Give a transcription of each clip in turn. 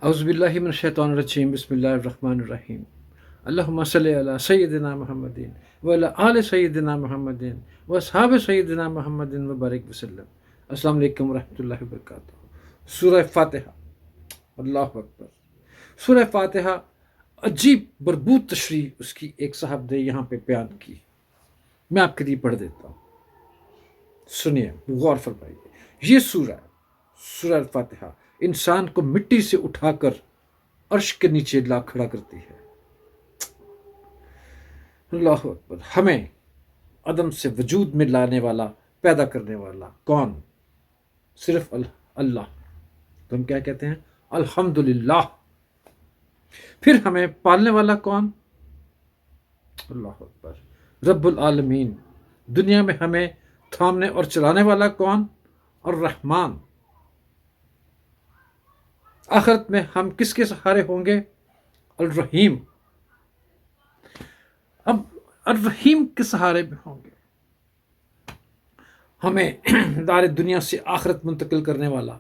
اعوذ باللہ من الشیطان الرجیم بسم اللہ الرحمن الرحیم اللہم صلی علی سیدنا محمد وعلی آل سیدنا محمد واصحاب سیدنا محمد وبارک وسلم۔ السلام علیکم ورحمۃ اللہ وبرکاتہ۔ سورہ فاتحہ، اللہ اکبر۔ سورہ فاتحہ عجیب بربود تشریح اس کی ایک صاحب نے یہاں پہ بیان کی، میں آپ کے لیے پڑھ دیتا ہوں، سنیے، غور فرمائیے۔ یہ سورہ الفاتحہ انسان کو مٹی سے اٹھا کر عرش کے نیچے لا کھڑا کرتی ہے۔ اللہ اکبر۔ ہمیں عدم سے وجود میں لانے والا، پیدا کرنے والا کون؟ صرف اللہ۔ تو ہم کیا کہتے ہیں؟ الحمدللہ۔ پھر ہمیں پالنے والا کون؟ اللہ اکبر، رب العالمین۔ دنیا میں ہمیں تھامنے اور چلانے والا کون؟ الرحمن۔ آخرت میں ہم کس کے سہارے ہوں گے؟ الرحیم۔ اب الرحیم کے سہارے میں ہوں گے۔ ہمیں دار دنیا سے آخرت منتقل کرنے والا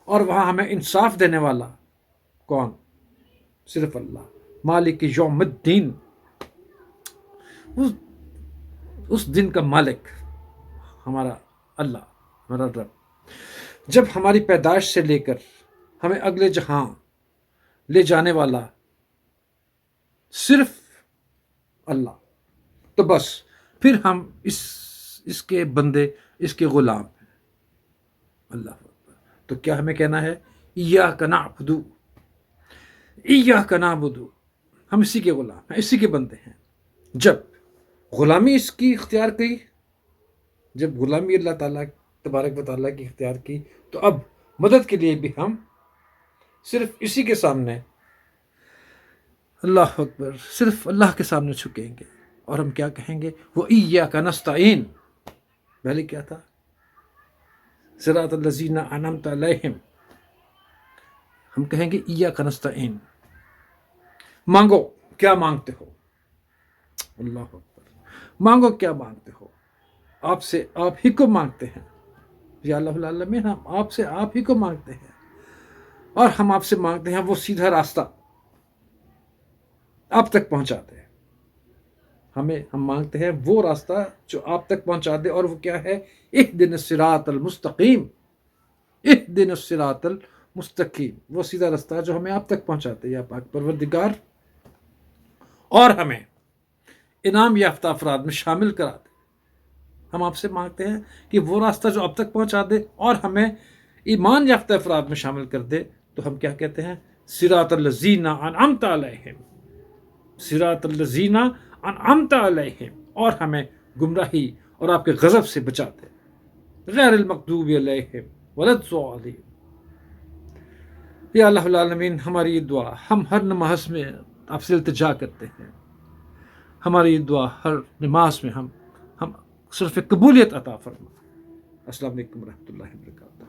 اور وہاں ہمیں انصاف دینے والا کون؟ صرف اللہ، مالک یوم الدین۔ اس دن کا مالک ہمارا اللہ، ہمارا رب۔ جب ہماری پیدائش سے لے کر ہمیں اگلے جہاں لے جانے والا صرف اللہ، تو بس پھر ہم اس کے بندے، اس کے غلام ہیں۔ اللہ اکبر۔ تو کیا ہمیں کہنا ہے؟ ایاک نعبد، ایاک نعبد۔ ہم اسی کے غلام ہیں، اسی کے بندے ہیں۔ جب غلامی اس کی اختیار کی، جب غلامی اللہ تعالیٰ تبارک و تعالیٰ کی اختیار کی، تو اب مدد کے لیے بھی ہم صرف اسی کے سامنے، اللہ اکبر، صرف اللہ کے سامنے جھکیں گے اور ہم کیا کہیں گے؟ وہ ایاک نستعین۔ پہلے کیا تھا؟ صراط الذین انعمت علیہم۔ ہم کہیں گے ایاک نستعین۔ مانگو، کیا مانگتے ہو؟ اللہ اکبر۔ مانگو، کیا مانگتے ہو؟ آپ سے آپ ہی کو مانگتے ہیں یا اللہ العالمین، ہم آپ سے آپ ہی کو مانگتے ہیں، اور ہم آپ سے مانگتے ہیں وہ سیدھا راستہ آپ تک پہنچا دے۔ ہم مانگتے ہیں وہ راستہ جو آپ تک پہنچا دے، اور وہ کیا ہے؟ اہدنا الصراط المستقیم، اہدنا الصراط المستقیم، وہ سیدھا راستہ جو ہمیں آپ تک پہنچاتے یا پاک پروردگار، اور ہمیں انعام یافتہ افراد میں شامل کرا دے۔ ہم آپ سے مانگتے ہیں کہ وہ راستہ جو اب تک پہنچا دے اور ہمیں ایمان یافتہ افراد میں شامل کر دے۔ تو ہم کیا کہتے ہیں؟ صراط الذین انعمت علیہم، صراط الذین انعمت علیہم، اور ہمیں گمراہی اور آپ کے غضب سے بچا دے، غیر المغضوب علیہم ولا الضالین۔ یا اللہ العالمین، ہماری یہ دعا ہم ہر نماز میں آپ سے التجا کرتے ہیں، ہماری یہ دعا ہر نماز میں ہم صرف قبولیت عطا فرما۔ السلام علیکم ورحمۃ اللہ وبرکاتہ۔